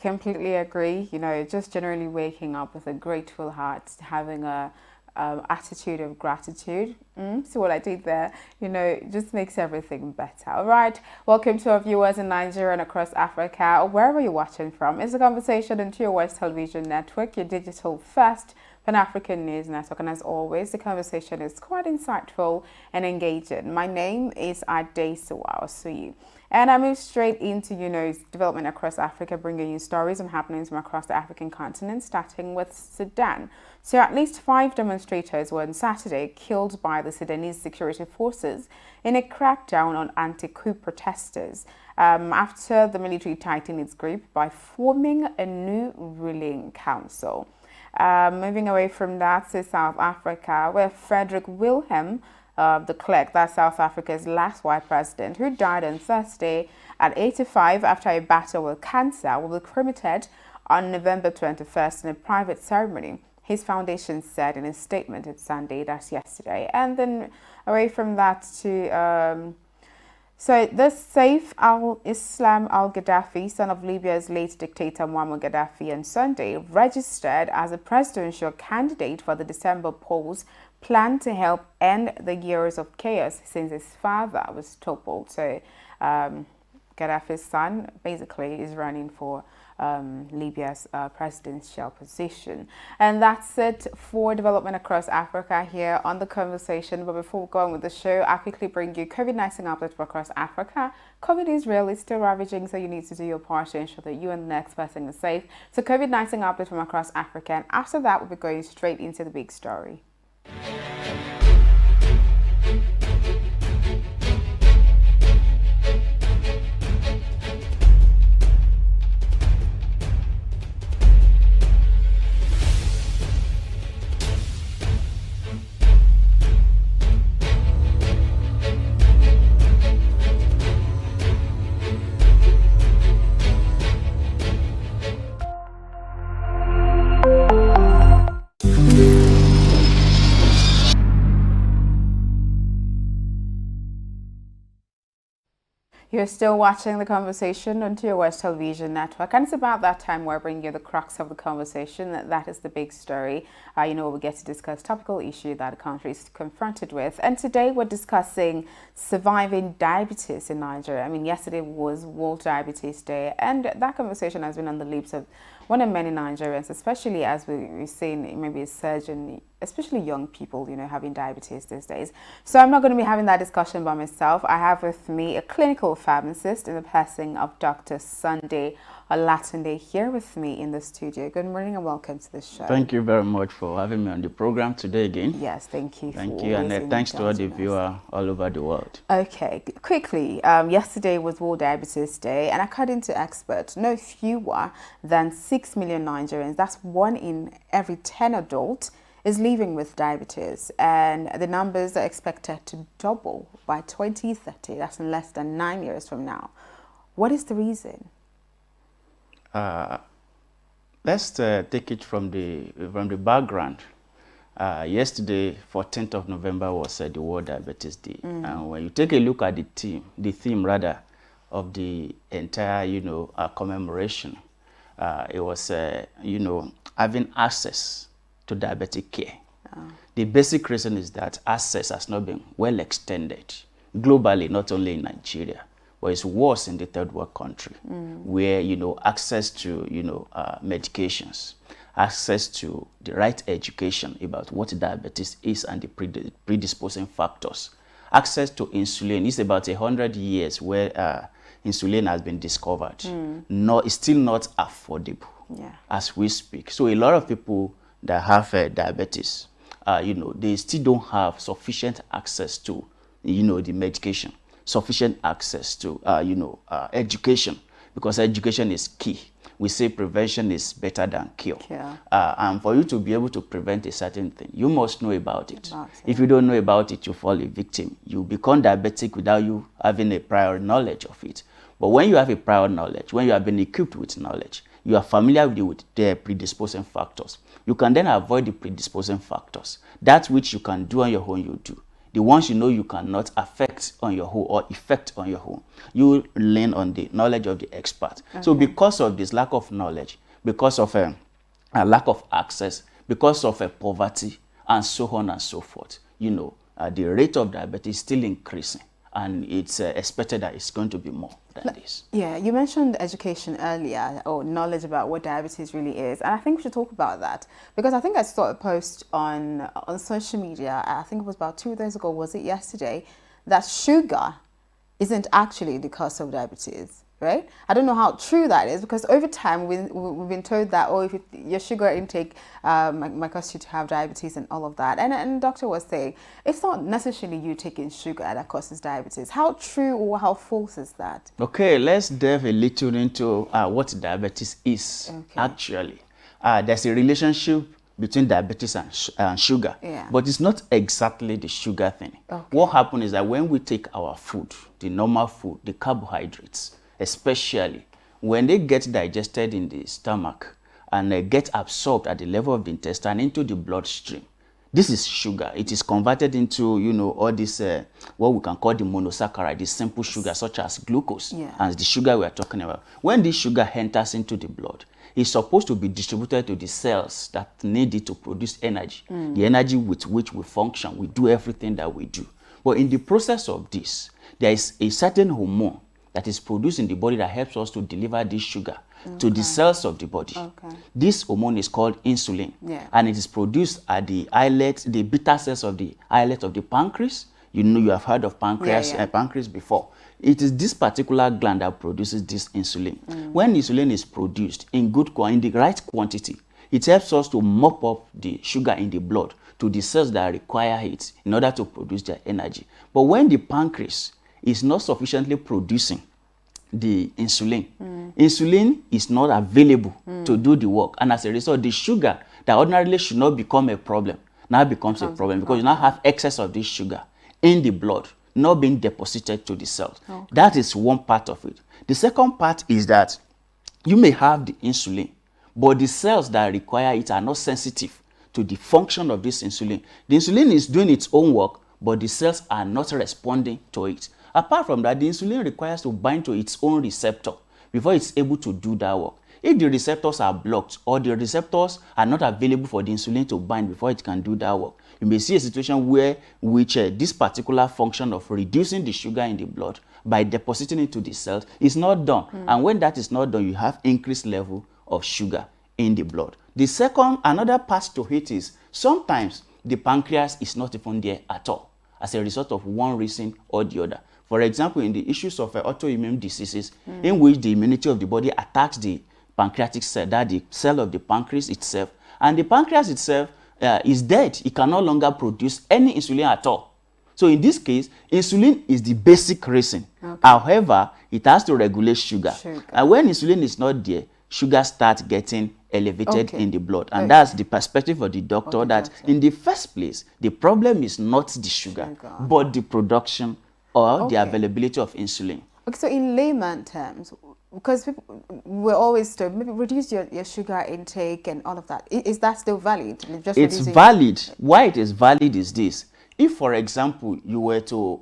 completely agree. Just generally waking up with a grateful heart, having a attitude of gratitude. See what I did there? It just makes everything better. All right. Welcome to our viewers in Nigeria and across Africa, or wherever you're watching from. It's a conversation on True West Television Network, your digital first Pan-African news network. And as always, the conversation is quite insightful and engaging. My name is Adesuwa Osuyi. And I move straight into, development across Africa, bringing you stories and happenings from across the African continent, starting with Sudan. So at least 5 demonstrators were on Saturday killed by the Sudanese security forces in a crackdown on anti-coup protesters after the military tightened its grip by forming a new ruling council. Moving away from that to South Africa, where Frederick Wilhelm de Klerk, that's South Africa's last white president, who died on Thursday at 85 after a battle with cancer, will be cremated on November 21st in a private ceremony. His foundation said in a statement on Sunday, that's yesterday. And then away from that to so the Saif al-Islam al-Gaddafi, son of Libya's late dictator Muammar Gaddafi, on Sunday registered as a presidential candidate for the December polls planned to help end the years of chaos since his father was toppled. So Gaddafi's son basically is running for Libya's presidential position. And that's it for development across Africa here on The Conversation. But before we go on with the show, I'll quickly bring you COVID-19 updates for across Africa. COVID is real, it's still ravaging, so you need to do your part to ensure that you and the next person is safe. So COVID-19 updates from across Africa. And after that, we'll be going straight into the big story. You're still watching The Conversation on True West Television Network, and it's about that time where I bring you the crux of the conversation. That is the big story. We get to discuss topical issue that the country is confronted with. And today we're discussing surviving diabetes in Nigeria. Yesterday was World Diabetes Day, and that conversation has been on the lips of one of many Nigerians, especially as we're seeing maybe a surge in especially young people, having diabetes these days. So I'm not going to be having that discussion by myself. I have with me a clinical pharmacist in the person of Dr. Sunday Olatunde here with me in the studio. Good morning and welcome to the show. Thank you very much for having me on the program today again. Yes, thank you. Thank you, and thanks to all the viewers all over the world. Okay, quickly, yesterday was World Diabetes Day, and according to experts, no fewer than 6 million Nigerians, that's 1 in every 10 adults, is living with diabetes, and the numbers are expected to double by 2030. That's in less than 9 years from now. What is the reason? Let's take it from the background. Yesterday, 14th of November, was the World Diabetes Day, and when you take a look at the theme of the entire, commemoration, it was, having access to diabetic care. The basic reason is that access has not been well extended globally, not only in Nigeria, but it's worse in the third world country, where access to medications, access to the right education about what diabetes is and the predisposing factors, access to insulin. It's about 100 years where insulin has been discovered. No, it's still not affordable as we speak. So a lot of people that have diabetes, they still don't have sufficient access to, the medication, sufficient access to, education, because education is key. We say prevention is better than cure. And for you to be able to prevent a certain thing, you must know about it. If you don't know about it, you fall a victim. You become diabetic without you having a prior knowledge of it. But when you have a prior knowledge, when you have been equipped with knowledge, you are familiar with the predisposing factors, you can then avoid the predisposing factors. That which you can do on your own, you do. the ones you know you cannot affect on your own or effect on your own. You lean on the knowledge of the expert. Okay. So because of this lack of knowledge, because of a lack of access, because of poverty, and so on and so forth, you know, the rate of diabetes is still increasing, and it's expected that it's going to be more than this. Yeah, you mentioned education earlier, or knowledge about what diabetes really is, and I think we should talk about that, because I think I saw a post on social media, I think it was about 2 days ago, was it yesterday, that sugar isn't actually the cause of diabetes. Right? I don't know how true that is, because over time we've been told that, oh, if your sugar intake might cause you to have diabetes and all of that. And the doctor was saying it's not necessarily you taking sugar that causes diabetes. How true or how false is that? Okay, let's delve a little into what diabetes is. Okay. Actually. There's a relationship between diabetes and sugar, but it's not exactly the sugar thing. Okay. What happens is that when we take our food, the normal food, the carbohydrates, especially when they get digested in the stomach and get absorbed at the level of the intestine into the bloodstream, this is sugar. It is converted into, you know, all this, what we can call the monosaccharide, the simple sugar, such as glucose, and the sugar we are talking about. When this sugar enters into the blood, it's supposed to be distributed to the cells that need it to produce energy, the energy with which we function, we do everything that we do. But in the process of this, there is a certain hormone that is produced in the body that helps us to deliver this sugar to the cells of the body. Okay. This hormone is called insulin, and it is produced at the islet, the beta cells of the islet of the pancreas. You know, you have heard of pancreas, pancreas before. It is this particular gland that produces this insulin. When insulin is produced in the right quantity, it helps us to mop up the sugar in the blood to the cells that require it in order to produce their energy. But when the pancreas is not sufficiently producing the insulin, insulin is not available to do the work, and as a result, the sugar that ordinarily should not become a problem now becomes a problem, because you now have excess of this sugar in the blood not being deposited to the cells. Okay. That is one part of it. The second part is that you may have the insulin, but the cells that require it are not sensitive to the function of this insulin. The insulin is doing its own work, but the cells are not responding to it. Apart from that, the insulin requires to bind to its own receptor before it's able to do that work. If the receptors are blocked or the receptors are not available for the insulin to bind before it can do that work, you may see a situation where this particular function of reducing the sugar in the blood by depositing it to the cells is not done. And when that is not done, you have increased level of sugar in the blood. Another part to it is sometimes the pancreas is not even there at all as a result of one reason or the other. For example, in the issues of autoimmune diseases, in which the immunity of the body attacks the pancreatic cell, that the cell of the pancreas itself, and the pancreas itself is dead. It can no longer produce any insulin at all. So in this case, insulin is the basic reason. Okay. However, it has to regulate sugar. And when insulin is not there, sugar starts getting elevated in the blood. And that's the perspective of the doctor, that in the first place, the problem is not the sugar, but the production or the availability of insulin. Okay, so in layman terms, because we're always told, maybe reduce your sugar intake and all of that. Is that still valid? It's valid. Why it is valid is this. If, for example, you were to,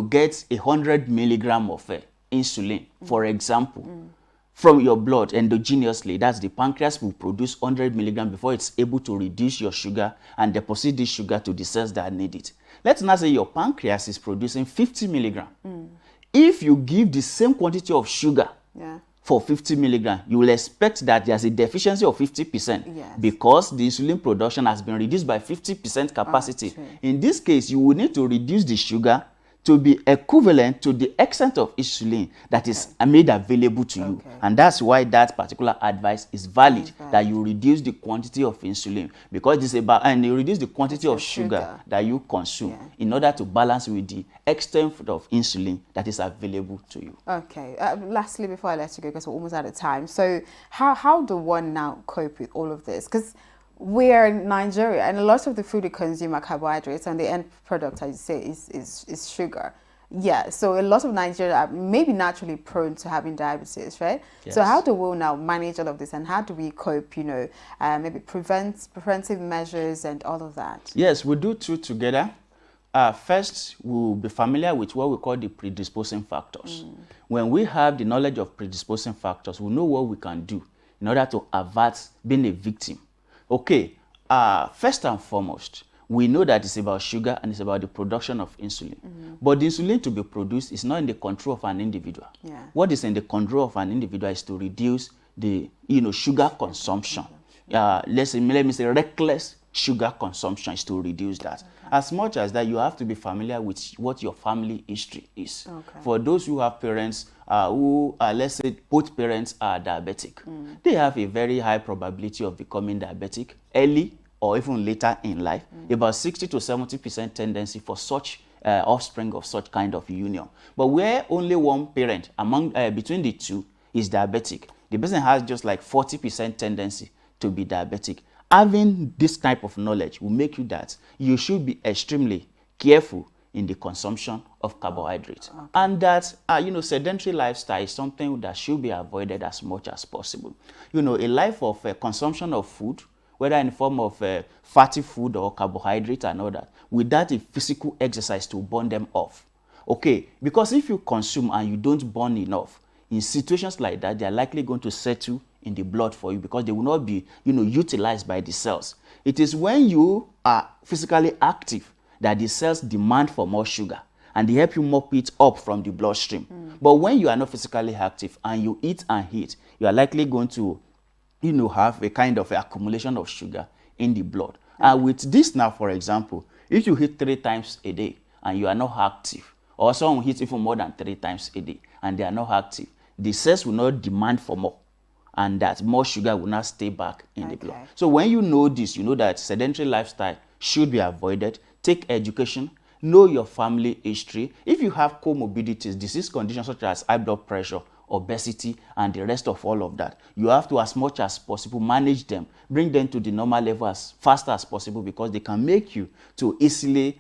get 100 milligram of insulin, for example, from your blood endogenously, that's the pancreas will produce 100 milligram before it's able to reduce your sugar and deposit this sugar to the cells that need it. Let's now say your pancreas is producing 50 milligram. If you give the same quantity of sugar for 50 milligram, you will expect that there's a deficiency of 50% because the insulin production has been reduced by 50% capacity. In this case, you will need to reduce the sugar to be equivalent to the extent of insulin that is made available to you. And that's why that particular advice is valid, that you reduce the quantity of insulin, because it's about, and you reduce the quantity of sugar that you consume in order to balance with the extent of insulin that is available to you. Okay. Lastly, before I let you go, because we're almost out of time. So how do one now cope with all of this? Because we're in Nigeria, and a lot of the food we consume are carbohydrates, and the end product, as you say, is sugar. Yeah, so a lot of Nigerians are maybe naturally prone to having diabetes, right? Yes. So how do we now manage all of this, and how do we cope, maybe preventive measures and all of that? Yes, we do two together. first we'll be familiar with what we call the predisposing factors. When we have the knowledge of predisposing factors, we know what we can do in order to avert being a victim. Okay, first and foremost, we know that it's about sugar and it's about the production of insulin. But the insulin to be produced is not in the control of an individual. Yeah. What is in the control of an individual is to reduce the sugar consumption. Let me say reckless sugar consumption is to reduce that. Okay. As much as that, you have to be familiar with what your family history is. Okay. For those who have parents who, let's say, both parents are diabetic, they have a very high probability of becoming diabetic early or even later in life. About 60 to 70% tendency for such offspring of such kind of union. But where only one parent among between the two is diabetic, the person has just like 40% tendency to be diabetic. Having this type of knowledge will make you that you should be extremely careful in the consumption of carbohydrates. Okay. And that, sedentary lifestyle is something that should be avoided as much as possible. A life of consumption of food, whether in the form of fatty food or carbohydrate and all that, without a physical exercise to burn them off. Okay, because if you consume and you don't burn enough, in situations like that, they are likely going to settle in the blood for you because they will not be, utilized by the cells. It is when you are physically active that the cells demand for more sugar and they help you mop it up from the bloodstream. But when you are not physically active and you eat and eat, you are likely going to have a kind of accumulation of sugar in the blood. And with this now, for example, if you eat 3 times a day and you are not active, or someone eats even more than 3 times a day and they are not active, the cells will not demand for more, and that more sugar will not stay back in the blood. So when you know this, you know that sedentary lifestyle should be avoided. Take education, know your family history. If you have comorbidities, disease conditions such as high blood pressure, obesity, and the rest of all of that, you have to, as much as possible, manage them, bring them to the normal level as fast as possible, because they can make you to easily,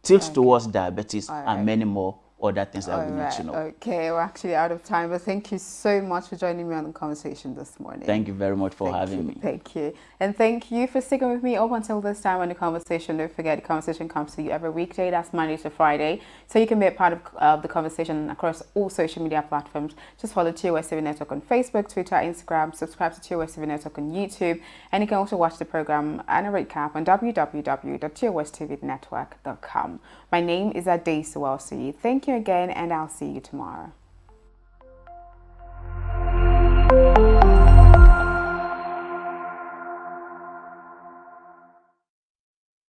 tilt towards diabetes and many more other things that we need to know. Okay, we're actually out of time, but thank you so much for joining me on the conversation this morning. Thank you very much for having me. Thank you. And thank you for sticking with me up until this time on the conversation. Don't forget, the conversation comes to you every weekday. That's Monday to Friday. So you can be a part of the conversation across all social media platforms. Just follow TOS TV Network on Facebook, Twitter, Instagram. Subscribe to TOS TV Network on YouTube. And you can also watch the program and a recap on www.tostvnetwork.com. My name is Ade Sawasi. Thank you again, and I'll see you tomorrow.